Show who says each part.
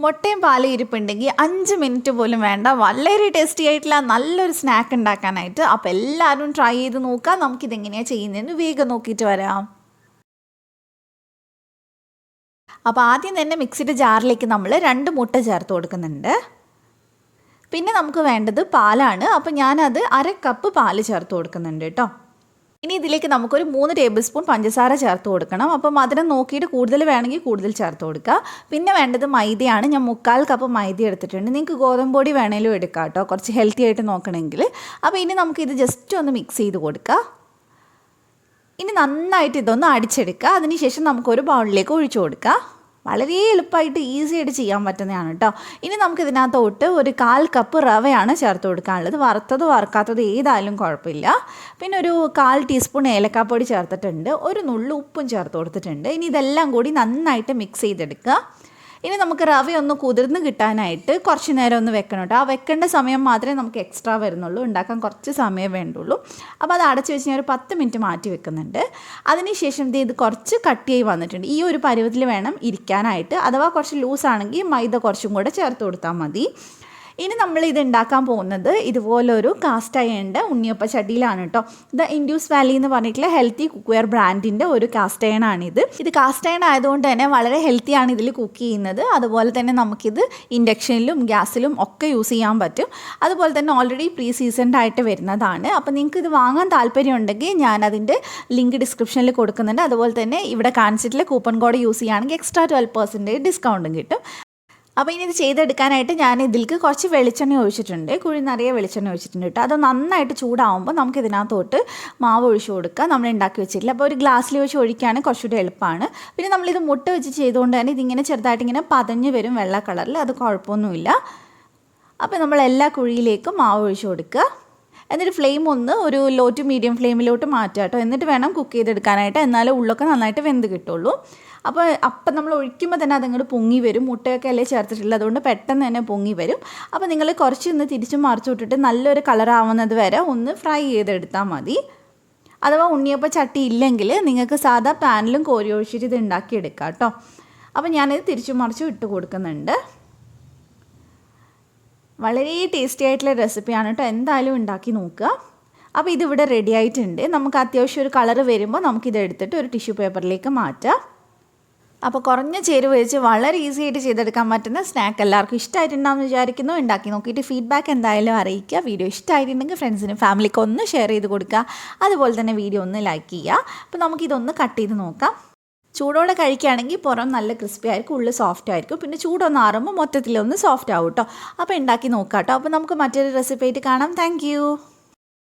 Speaker 1: മുട്ടയും പാലും ഇരിപ്പുണ്ടെങ്കിൽ 5 മിനിറ്റ് പോലും വേണ്ട, വളരെ ടേസ്റ്റി ആയിട്ടുള്ള നല്ലൊരു സ്നാക്ക് ഉണ്ടാക്കാനായിട്ട്. അപ്പോൾ എല്ലാവരും ട്രൈ ചെയ്ത് നോക്കാം. നമുക്കിതെങ്ങനെയാണ് ചെയ്യുന്നതെന്ന് വേഗം നോക്കിയിട്ട് വരാം. അപ്പോൾ ആദ്യം തന്നെ മിക്സിയുടെ ജാറിലേക്ക് നമ്മൾ 2 മുട്ട ചേർത്ത് കൊടുക്കുന്നുണ്ട്. പിന്നെ നമുക്ക് വേണ്ടത് പാലാണ്. അപ്പോൾ ഞാനത് 1/2 കപ്പ് പാല് ചേർത്ത് കൊടുക്കുന്നുണ്ട് കേട്ടോ. ഇനി ഇതിലേക്ക് നമുക്കൊരു 3 ടേബിൾ സ്പൂൺ പഞ്ചസാര ചേർത്ത് കൊടുക്കണം. അപ്പോൾ മധുരം നോക്കിയിട്ട് കൂടുതൽ വേണമെങ്കിൽ കൂടുതൽ ചേർത്ത് കൊടുക്കുക. പിന്നെ വേണ്ടത് മൈദയാണ്. ഞാൻ 1/4 കപ്പ് മൈദ എടുത്തിട്ടുണ്ട്. നിങ്ങൾക്ക് ഗോതമ്പ് പൊടി വേണേലും എടുക്കാം കേട്ടോ, കുറച്ച് ഹെൽത്തി ആയിട്ട് നോക്കണമെങ്കിൽ. അപ്പോൾ ഇനി നമുക്കിത് ജസ്റ്റ് ഒന്ന് മിക്സ് ചെയ്ത് കൊടുക്കുക. ഇനി നന്നായിട്ട് ഇതൊന്ന് അടിച്ചെടുക്കുക. അതിനുശേഷം നമുക്കൊരു ബൗളിലേക്ക് ഒഴിച്ചു കൊടുക്കുക. വളരെ എളുപ്പമായിട്ട് ഈസി ആയിട്ട് ചെയ്യാൻ പറ്റുന്നതാണ് കേട്ടോ. ഇനി നമുക്കിതിനകത്തോട്ട് ഒരു 1/4 കപ്പ് റവയാണ് ചേർത്ത് കൊടുക്കാനുള്ളത്. വറുത്തതോ വറുക്കാത്തതോ ഏതായാലും കുഴപ്പമില്ല. പിന്നെ ഒരു 1/4 ടീസ്പൂൺ ഏലക്കാപ്പൊടി ചേർത്തിട്ടുണ്ട്. ഒരു നുള്ളു ഉപ്പും ചേർത്ത് കൊടുത്തിട്ടുണ്ട്. ഇനി ഇതെല്ലാം കൂടി നന്നായിട്ട് മിക്സ് ചെയ്തെടുക്കുക. ഇനി നമുക്ക് റവ ഒന്ന് കുതിർന്ന് കിട്ടാനായിട്ട് കുറച്ച് നേരം ഒന്ന് വെക്കണം കേട്ടോ. ആ വെക്കേണ്ട സമയം മാത്രമേ നമുക്ക് എക്സ്ട്രാ വരുന്നുള്ളൂ, ഉണ്ടാക്കാൻ കുറച്ച് സമയം വേണ്ടുള്ളൂ. അപ്പോൾ അത് അടച്ച് വെച്ച് ഞാൻ ഒരു 10 മിനിറ്റ് മാറ്റി വെക്കുന്നുണ്ട്. അതിനുശേഷം ഇത് കുറച്ച് കട്ടിയായി വന്നിട്ടുണ്ട്. ഈ ഒരു പരുവത്തിൽ വേണം ഇരിക്കാനായിട്ട്. അഥവാ കുറച്ച് ലൂസാണെങ്കിൽ മൈദ കുറച്ചും കൂടെ ചേർത്ത് കൊടുത്താൽ മതി. ഇനി നമ്മൾ ഇത് ഉണ്ടാക്കാൻ പോകുന്നത് ഇതുപോലൊരു കാസ്റ്റ് അയണിൻ്റെ ഉണ്ണിയപ്പ ചട്ടിയിലാണ് കേട്ടോ. ഇത് ഇൻഡ്യൂസ് വാലി എന്ന് പറഞ്ഞിട്ടുള്ള ഹെൽത്തി കുക്ക്വെയർ ബ്രാൻഡിൻ്റെ ഒരു കാസ്റ്റ് അയണാണിത്. ഇത് കാസ്റ്റ് അയൺ ആയതുകൊണ്ട് തന്നെ വളരെ ഹെൽത്തിയാണ് ഇതിൽ കുക്ക് ചെയ്യുന്നത്. അതുപോലെ തന്നെ നമുക്കിത് ഇൻഡക്ഷനിലും ഗ്യാസിലും ഒക്കെ യൂസ് ചെയ്യാൻ പറ്റും. അതുപോലെ തന്നെ ഓൾറെഡി പ്രീ സീസൺഡ് ആയിട്ട് വരുന്നതാണ്. അപ്പോൾ നിങ്ങൾക്ക് ഇത് വാങ്ങാൻ താല്പര്യമുണ്ടെങ്കിൽ ഞാനതിൻ്റെ ലിങ്ക് ഡിസ്ക്രിപ്ഷനിൽ കൊടുക്കുന്നുണ്ട്. അതുപോലെ തന്നെ ഇവിടെ കാണിച്ചിട്ടുള്ള കൂപ്പൺ കോഡ് യൂസ് ചെയ്യുകയാണെങ്കിൽ എക്സ്ട്രാ 12% ഡിസ്കൗണ്ടും കിട്ടും. അപ്പോൾ ഇനി ഇത് ചെയ്തെടുക്കാനായിട്ട് ഞാൻ ഇതിലേക്ക് കുറച്ച് വെളിച്ചെണ്ണ ഒഴിച്ചിട്ടുണ്ട്. കുഴി നിറയെ വെളിച്ചെണ്ണ ഒഴിച്ചിട്ടുണ്ട് കേട്ടോ. അത് നന്നായിട്ട് ചൂടാവുമ്പോൾ നമുക്ക് ഇതിനകത്തോട്ട് മാവ് ഒഴിച്ചു കൊടുക്കുക. നമ്മൾ ഉണ്ടാക്കി വെച്ചിട്ടില്ല. അപ്പോൾ ഒരു ഗ്ലാസ്സിൽ വെച്ച് ഒഴിക്കുകയാണെങ്കിൽ കുറച്ചുകൂടി എളുപ്പമാണ്. പിന്നെ നമ്മളിത് മുട്ട വെച്ച് ചെയ്തുകൊണ്ട് തന്നെ ഇതിങ്ങനെ ചെറുതായിട്ട് ഇങ്ങനെ പതഞ്ഞ് വരും വെള്ള കളറിൽ. അത് കുഴപ്പമൊന്നുമില്ല. അപ്പോൾ നമ്മൾ എല്ലാ കുഴിയിലേക്കും മാവ് ഒഴിച്ചു കൊടുക്കുക. എന്നിട്ട് ഫ്ലെയിം ഒന്ന് ഒരു ലോ ടു മീഡിയം ഫ്ലെയിമിലോട്ട് മാറ്റുക കേട്ടോ. എന്നിട്ട് വേണം കുക്ക് ചെയ്തെടുക്കാനായിട്ട്. എന്നാലും ഉള്ളൊക്കെ നന്നായിട്ട് വെന്ത് കിട്ടുള്ളൂ. അപ്പോൾ അപ്പം നമ്മൾ ഒഴിക്കുമ്പോൾ തന്നെ അതങ്ങോട്ട് പൊങ്ങി വരും. മുട്ടയൊക്കെ അല്ലേ ചേർത്തിട്ടുള്ളത്, അതുകൊണ്ട് പെട്ടെന്ന് തന്നെ പൊങ്ങി വരും. അപ്പോൾ നിങ്ങൾ കുറച്ചൊന്ന് തിരിച്ച് മറിച്ച് വിട്ടിട്ട് നല്ലൊരു കളറാവുന്നത് വരെ ഒന്ന് ഫ്രൈ ചെയ്തെടുത്താൽ മതി. അഥവാ ഉണ്ണിയപ്പം ചട്ടി ഇല്ലെങ്കിൽ നിങ്ങൾക്ക് സാധാ പാനിലും കോരി ഒഴിച്ചിട്ട് ഇത് ഉണ്ടാക്കിയെടുക്കാം കേട്ടോ. അപ്പോൾ ഞാനിത് തിരിച്ചു മറിച്ച് ഇട്ട് കൊടുക്കുന്നുണ്ട്. വളരെ ടേസ്റ്റി ആയിട്ടുള്ള റെസിപ്പിയാണ് കേട്ടോ. എന്തായാലും ഉണ്ടാക്കി നോക്കുക. അപ്പോൾ ഇതിവിടെ റെഡി ആയിട്ടുണ്ട്. നമുക്ക് അത്യാവശ്യം ഒരു കളറ് വരുമ്പോൾ നമുക്കിത് എടുത്തിട്ട് ഒരു ടിഷ്യൂ പേപ്പറിലേക്ക് മാറ്റാം. അപ്പോൾ കുറഞ്ഞ ചേരുവ വെച്ച് വളരെ ഈസി ആയിട്ട് ചെയ്തെടുക്കാൻ പറ്റുന്ന സ്നാക്ക് എല്ലാവർക്കും ഇഷ്ടമായിട്ടുണ്ടാകുമെന്ന് വിചാരിക്കുന്നു. ഉണ്ടാക്കി നോക്കിയിട്ട് ഫീഡ്ബാക്ക് എന്തായാലും അറിയിക്കുക. വീഡിയോ ഇഷ്ടമായിട്ടുണ്ടെങ്കിൽ ഫ്രണ്ട്സിനും ഫാമിലിക്ക് ഒന്ന് ഷെയർ ചെയ്ത് കൊടുക്കുക. അതുപോലെ തന്നെ വീഡിയോ ഒന്ന് ലൈക്ക് ചെയ്യുക. അപ്പോൾ നമുക്കിതൊന്ന് കട്ട് ചെയ്ത് നോക്കാം. ചൂടോടെ കഴിക്കുകയാണെങ്കിൽ പുറം നല്ല ക്രിസ്പി ആയിരിക്കും, ഉള്ളിൽ സോഫ്റ്റ് ആയിരിക്കും. പിന്നെ ചൂടൊന്ന് ആറുമ്പോൾ മൊത്തത്തിലൊന്ന് സോഫ്റ്റ് ആവും കേട്ടോ. അപ്പോൾ ഉണ്ടാക്കി നോക്കാം കേട്ടോ. അപ്പോൾ നമുക്ക് മറ്റൊരു റെസിപ്പി ആയിട്ട് കാണാം. താങ്ക്